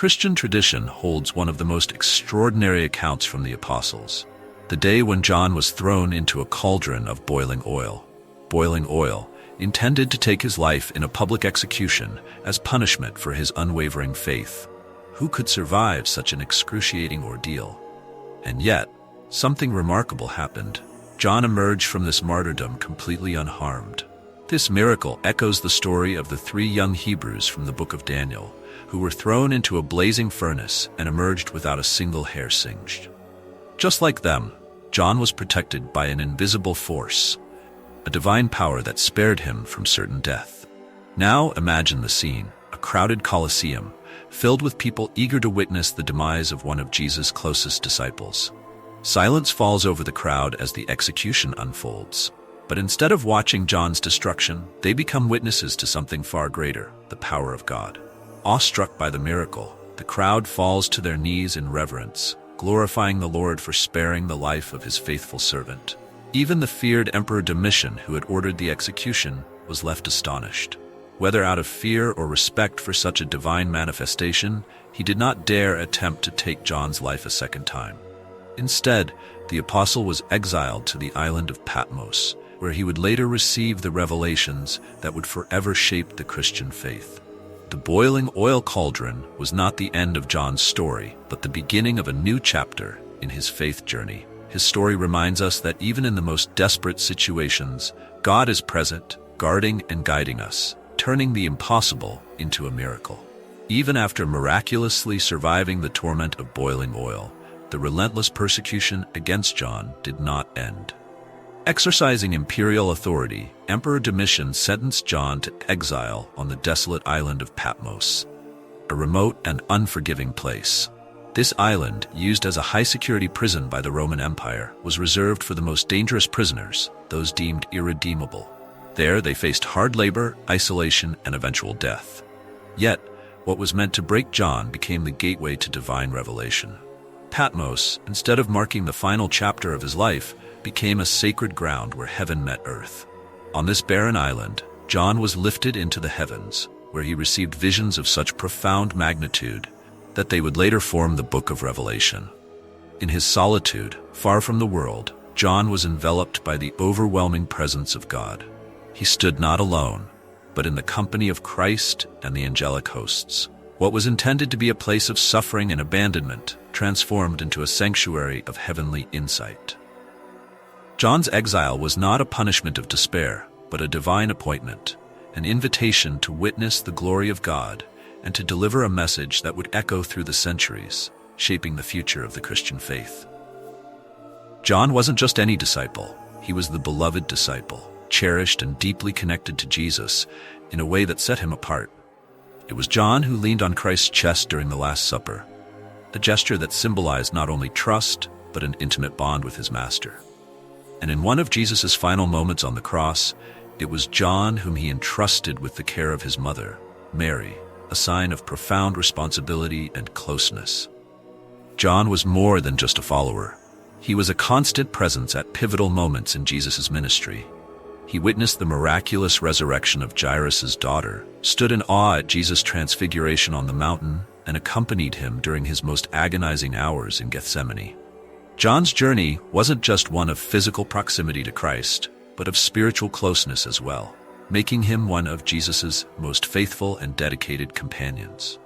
Christian tradition holds one of the most extraordinary accounts from the apostles, the day when John was thrown into a cauldron of boiling oil. Boiling oil, intended to take his life in a public execution as punishment for his unwavering faith. Who could survive such an excruciating ordeal? And yet, something remarkable happened. John emerged from this martyrdom completely unharmed. This miracle echoes the story of the 3 young Hebrews from the book of Daniel, who were thrown into a blazing furnace and emerged without a single hair singed. Just like them, John was protected by an invisible force, a divine power that spared him from certain death. Now imagine the scene, a crowded Colosseum, filled with people eager to witness the demise of one of Jesus' closest disciples. Silence falls over the crowd as the execution unfolds. But instead of watching John's destruction, they become witnesses to something far greater, the power of God. Awestruck by the miracle, the crowd falls to their knees in reverence, glorifying the Lord for sparing the life of his faithful servant. Even the feared Emperor Domitian, who had ordered the execution, was left astonished. Whether out of fear or respect for such a divine manifestation, he did not dare attempt to take John's life a second time. Instead, the apostle was exiled to the island of Patmos, where he would later receive the revelations that would forever shape the Christian faith. The boiling oil cauldron was not the end of John's story, but the beginning of a new chapter in his faith journey. His story reminds us that even in the most desperate situations, God is present, guarding and guiding us, turning the impossible into a miracle. Even after miraculously surviving the torment of boiling oil, the relentless persecution against John did not end. Exercising imperial authority, Emperor Domitian sentenced John to exile on the desolate island of Patmos, a remote and unforgiving place. This island, used as a high-security prison by the Roman Empire, was reserved for the most dangerous prisoners, those deemed irredeemable. There they faced hard labor, isolation, and eventual death. Yet, what was meant to break John became the gateway to divine revelation. Patmos, instead of marking the final chapter of his life, became a sacred ground where heaven met earth. On this barren island, John was lifted into the heavens, where he received visions of such profound magnitude that they would later form the book of Revelation. In his solitude, far from the world, John was enveloped by the overwhelming presence of God. He stood not alone, but in the company of Christ and the angelic hosts. What was intended to be a place of suffering and abandonment transformed into a sanctuary of heavenly insight. John's exile was not a punishment of despair, but a divine appointment, an invitation to witness the glory of God and to deliver a message that would echo through the centuries, shaping the future of the Christian faith. John wasn't just any disciple. He was the beloved disciple, cherished and deeply connected to Jesus in a way that set him apart. It was John who leaned on Christ's chest during the Last Supper, a gesture that symbolized not only trust, but an intimate bond with his master. And in one of Jesus' final moments on the cross, it was John whom he entrusted with the care of his mother, Mary, a sign of profound responsibility and closeness. John was more than just a follower. He was a constant presence at pivotal moments in Jesus' ministry. He witnessed the miraculous resurrection of Jairus' daughter, stood in awe at Jesus' transfiguration on the mountain, and accompanied him during his most agonizing hours in Gethsemane. John's journey wasn't just one of physical proximity to Christ, but of spiritual closeness as well, making him one of Jesus' most faithful and dedicated companions.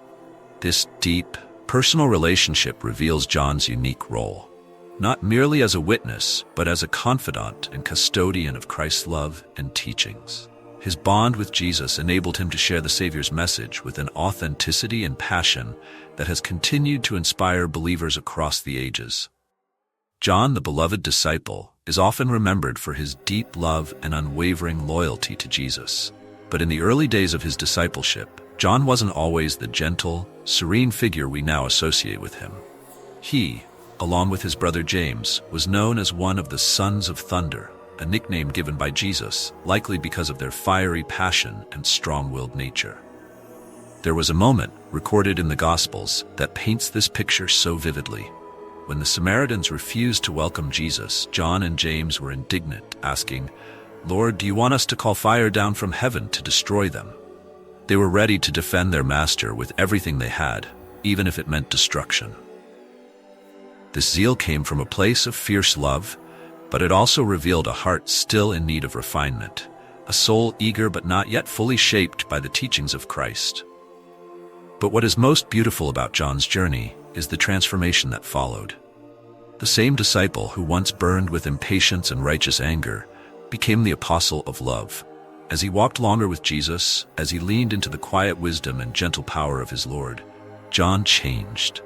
This deep, personal relationship reveals John's unique role, not merely as a witness, but as a confidant and custodian of Christ's love and teachings. His bond with Jesus enabled him to share the Savior's message with an authenticity and passion that has continued to inspire believers across the ages. John, the beloved disciple, is often remembered for his deep love and unwavering loyalty to Jesus. But in the early days of his discipleship, John wasn't always the gentle, serene figure we now associate with him. He, along with his brother James, was known as one of the Sons of Thunder, a nickname given by Jesus, likely because of their fiery passion and strong-willed nature. There was a moment, recorded in the Gospels, that paints this picture so vividly. When the Samaritans refused to welcome Jesus, John and James were indignant, asking, "Lord, do you want us to call fire down from heaven to destroy them?" They were ready to defend their master with everything they had, even if it meant destruction. This zeal came from a place of fierce love, but it also revealed a heart still in need of refinement, a soul eager but not yet fully shaped by the teachings of Christ. But what is most beautiful about John's journey is the transformation that followed. The same disciple who once burned with impatience and righteous anger became the apostle of love. As he walked longer with Jesus, as he leaned into the quiet wisdom and gentle power of his Lord, John changed.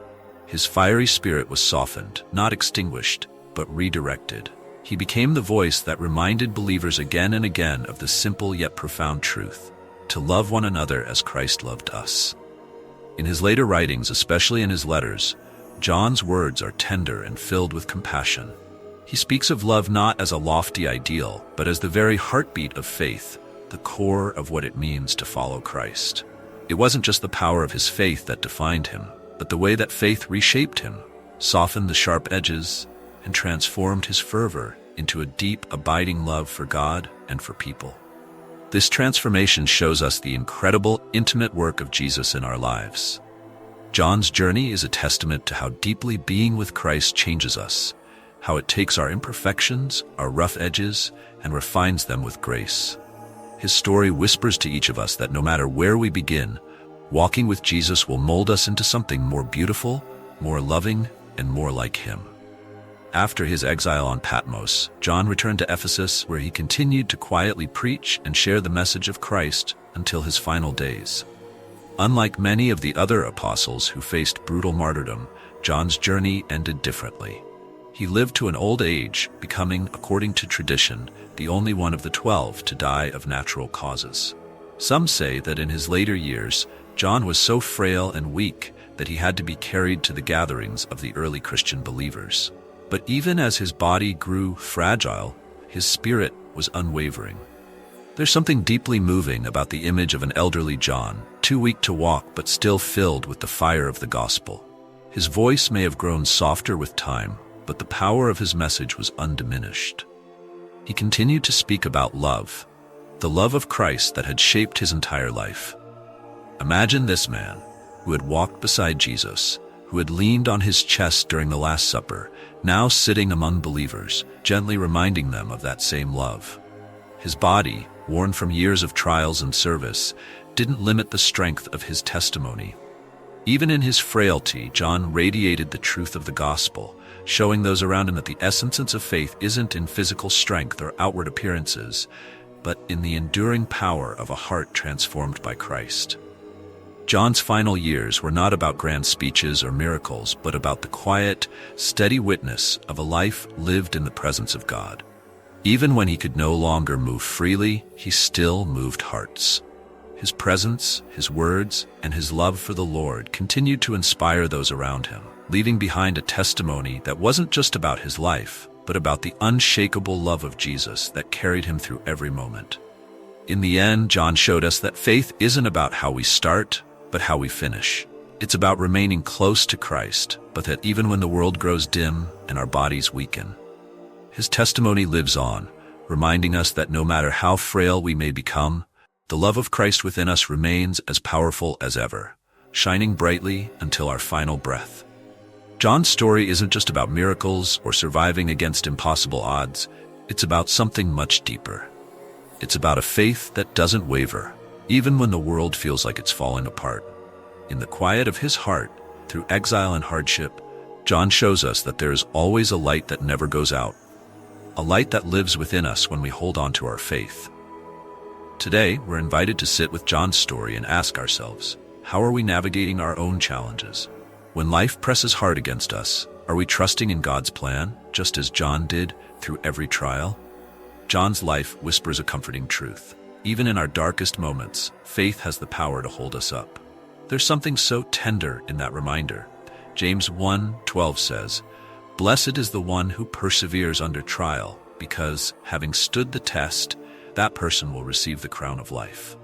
His fiery spirit was softened, not extinguished, but redirected. He became the voice that reminded believers again and again of the simple yet profound truth: to love one another as Christ loved us. In his later writings, especially in his letters, John's words are tender and filled with compassion. He speaks of love not as a lofty ideal, but as the very heartbeat of faith, the core of what it means to follow Christ. It wasn't just the power of his faith that defined him, but the way that faith reshaped him, softened the sharp edges, and transformed his fervor into a deep, abiding love for God and for people. This transformation shows us the incredible, intimate work of Jesus in our lives. John's journey is a testament to how deeply being with Christ changes us, how it takes our imperfections, our rough edges, and refines them with grace. His story whispers to each of us that no matter where we begin, walking with Jesus will mold us into something more beautiful, more loving, and more like him. After his exile on Patmos, John returned to Ephesus, where he continued to quietly preach and share the message of Christ until his final days. Unlike many of the other apostles who faced brutal martyrdom, John's journey ended differently. He lived to an old age, becoming, according to tradition, the only one of the 12 to die of natural causes. Some say that in his later years, John was so frail and weak that he had to be carried to the gatherings of the early Christian believers. But even as his body grew fragile, his spirit was unwavering. There's something deeply moving about the image of an elderly John, too weak to walk but still filled with the fire of the gospel. His voice may have grown softer with time, but the power of his message was undiminished. He continued to speak about love, the love of Christ that had shaped his entire life. Imagine this man, who had walked beside Jesus, who had leaned on his chest during the Last Supper, now sitting among believers, gently reminding them of that same love. His body, worn from years of trials and service, didn't limit the strength of his testimony. Even in his frailty, John radiated the truth of the gospel, showing those around him that the essence of faith isn't in physical strength or outward appearances, but in the enduring power of a heart transformed by Christ. John's final years were not about grand speeches or miracles, but about the quiet, steady witness of a life lived in the presence of God. Even when he could no longer move freely, he still moved hearts. His presence, his words, and his love for the Lord continued to inspire those around him, leaving behind a testimony that wasn't just about his life, but about the unshakable love of Jesus that carried him through every moment. In the end, John showed us that faith isn't about how we start, but how we finish. It's about remaining close to Christ, but that even when the world grows dim and our bodies weaken, his testimony lives on, reminding us that no matter how frail we may become, the love of Christ within us remains as powerful as ever, shining brightly until our final breath. John's story isn't just about miracles or surviving against impossible odds. It's about something much deeper. It's about a faith that doesn't waver, even when the world feels like it's falling apart. In the quiet of his heart, through exile and hardship, John shows us that there is always a light that never goes out, a light that lives within us when we hold on to our faith. Today, we're invited to sit with John's story and ask ourselves, how are we navigating our own challenges? When life presses hard against us, are we trusting in God's plan, just as John did through every trial? John's life whispers a comforting truth. Even in our darkest moments, faith has the power to hold us up. There's something so tender in that reminder. James 1:12 says, "Blessed is the one who perseveres under trial, because, having stood the test, that person will receive the crown of life."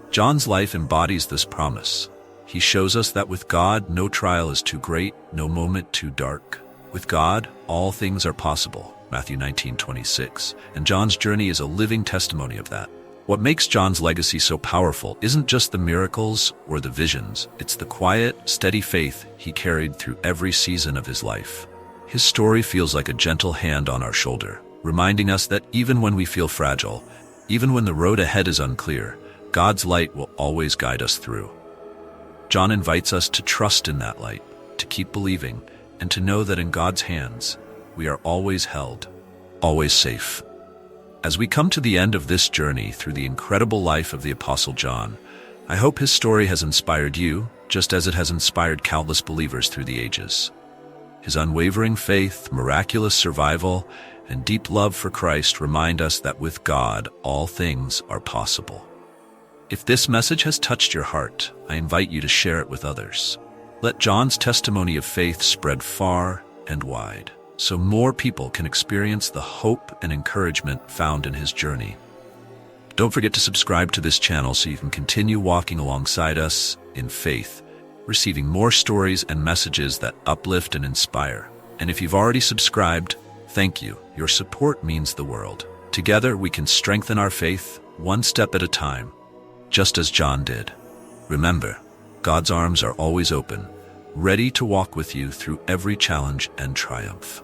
John's life embodies this promise. He shows us that with God, no trial is too great, no moment too dark. With God, all things are possible, Matthew 19:26, and John's journey is a living testimony of that. What makes John's legacy so powerful isn't just the miracles or the visions, it's the quiet, steady faith he carried through every season of his life. His story feels like a gentle hand on our shoulder, reminding us that even when we feel fragile, even when the road ahead is unclear, God's light will always guide us through. John invites us to trust in that light, to keep believing, and to know that in God's hands, we are always held, always safe. As we come to the end of this journey through the incredible life of the Apostle John, I hope his story has inspired you, just as it has inspired countless believers through the ages. His unwavering faith, miraculous survival, and deep love for Christ remind us that with God, all things are possible. If this message has touched your heart, I invite you to share it with others. Let John's testimony of faith spread far and wide, so more people can experience the hope and encouragement found in his journey. Don't forget to subscribe to this channel so you can continue walking alongside us in faith, receiving more stories and messages that uplift and inspire. And if you've already subscribed, thank you. Your support means the world. Together we can strengthen our faith, one step at a time, just as John did. Remember, God's arms are always open, ready to walk with you through every challenge and triumph.